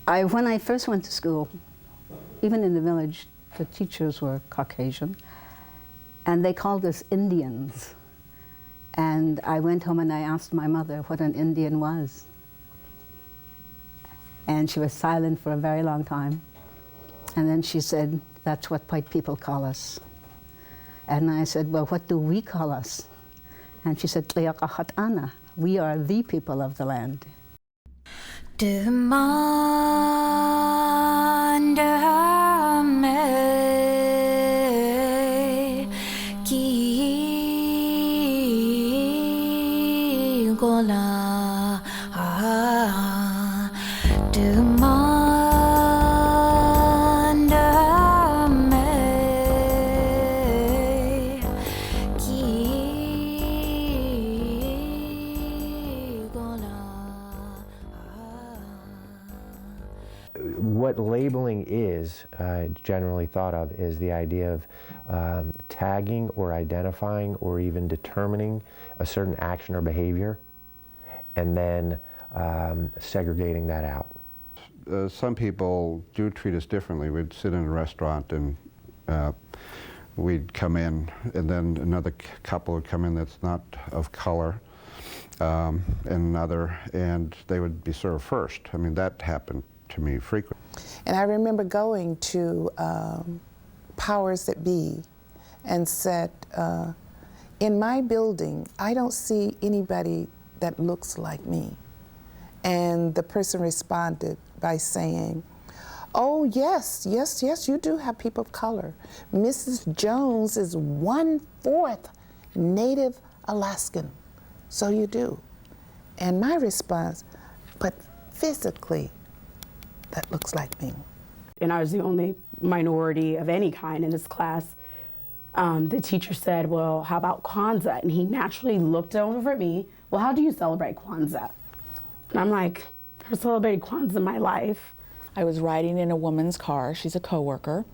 When I first went to school, even in the village, the teachers were Caucasian, and they called us Indians. And I went home and I asked my mother what an Indian was. And she was silent for a very long time. And then she said, "That's what white people call us." And I said, "Well, what do we call us?" And she said, "Tliaqahatana." We are the people of the land. What labeling is generally thought of is the idea of tagging or identifying or even determining a certain action or behavior and then segregating that out. Some people do treat us differently. We'd sit in a restaurant and we'd come in, and then another couple would come in that's not of color, and they would be served first. I mean, that happened to me frequently. And I remember going to powers that be and said, in my building, I don't see anybody that looks like me. And the person responded by saying, "Oh, yes, yes, yes, you do have people of color. Mrs. Jones is 1/4 Native Alaskan, so you do." And my response, "But physically, that looks like me." And I was the only minority of any kind in this class. The teacher said, "Well, how about Kwanzaa?" And he naturally looked over at me, "Well, how do you celebrate Kwanzaa?" And I'm like, "I've never celebrated Kwanzaa in my life." I was riding in a woman's car, she's a coworker,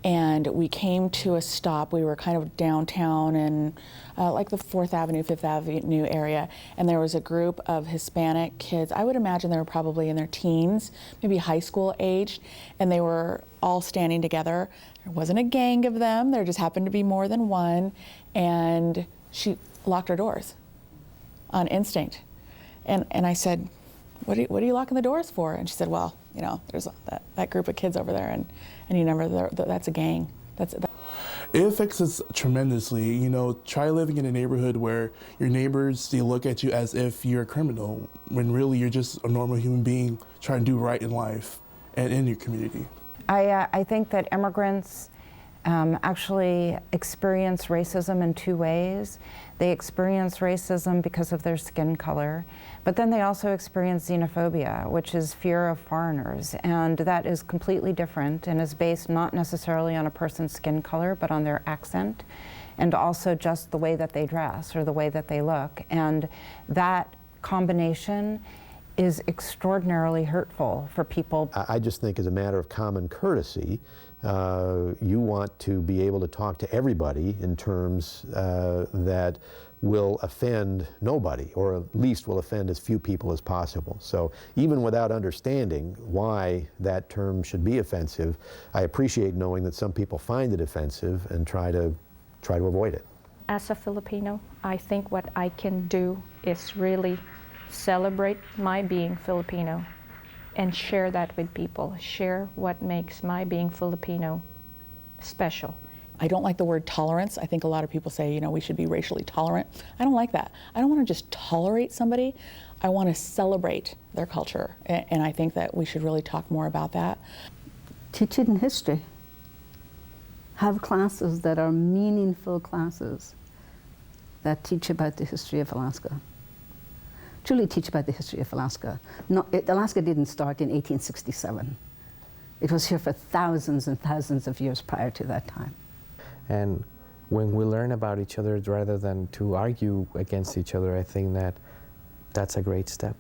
and we came to a stop. We were kind of downtown in like the 4th Avenue, 5th Avenue area, and there was a group of Hispanic kids. I would imagine they were probably in their teens, maybe high school aged, and they were all standing together. There wasn't a gang of them, there just happened to be more than one, and she locked her doors on instinct. And I said, what are you locking the doors for? And she said, "Well, you know, there's that group of kids over there, and you never, that's a gang." It affects us tremendously. You know, try living in a neighborhood where your neighbors, they look at you as if you're a criminal, when really you're just a normal human being trying to do right in life and in your community. I think that immigrants actually experience racism in two ways. They experience racism because of their skin color, but then they also experience xenophobia, which is fear of foreigners, and that is completely different and is based not necessarily on a person's skin color, but on their accent, and also just the way that they dress or the way that they look. And that combination is extraordinarily hurtful for people. I just think as a matter of common courtesy, you want to be able to talk to everybody in terms that will offend nobody, or at least will offend as few people as possible. So even without understanding why that term should be offensive, I appreciate knowing that some people find it offensive and try to avoid it. As a Filipino, I think what I can do is really celebrate my being Filipino and share that with people, share what makes my being Filipino special. I don't like the word tolerance. I think a lot of people say, you know, we should be racially tolerant. I don't like that. I don't want to just tolerate somebody. I want to celebrate their culture. And I think that we should really talk more about that. Teach it in history. Have classes that are meaningful classes that teach about the history of Alaska. Truly teach about the history of Alaska. No, Alaska didn't start in 1867. It was here for thousands and thousands of years prior to that time. And when we learn about each other rather than to argue against each other, I think that that's a great step.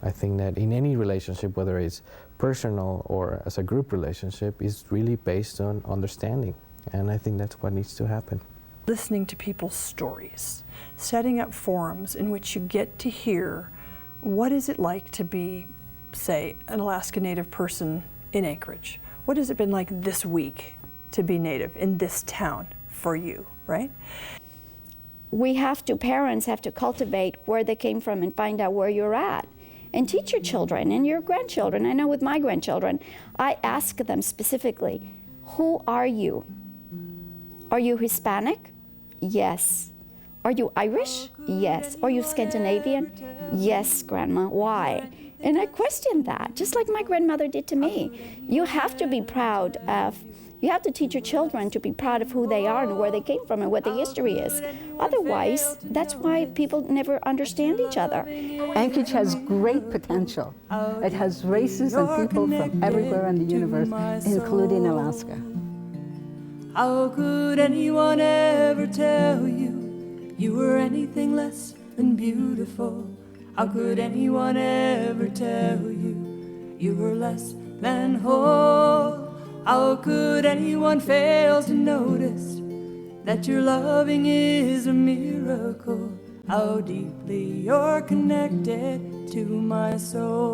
I think that in any relationship, whether it's personal or as a group relationship, is really based on understanding. And I think that's what needs to happen. Listening to people's stories, setting up forums in which you get to hear what is it like to be say, an Alaska Native person in Anchorage? What has it been like this week to be Native in this town for you, right? Parents have to cultivate where they came from and find out where you're at. And teach your children and your grandchildren. I know with my grandchildren, I ask them specifically, who are you? Are you Hispanic? Yes. Are you Irish? Yes. Are you Scandinavian? Yes, Grandma. Why? And I question that, just like my grandmother did to me. You have to be proud of, you have to teach your children to be proud of who they are and where they came from and what the history is. Otherwise, that's why people never understand each other. Anchorage has great potential. It has races and people from everywhere in the universe, including Alaska. How could anyone ever tell you you were anything less than beautiful? How could anyone ever tell you you were less than whole? How could anyone fail to notice that your loving is a miracle? How deeply you're connected to my soul.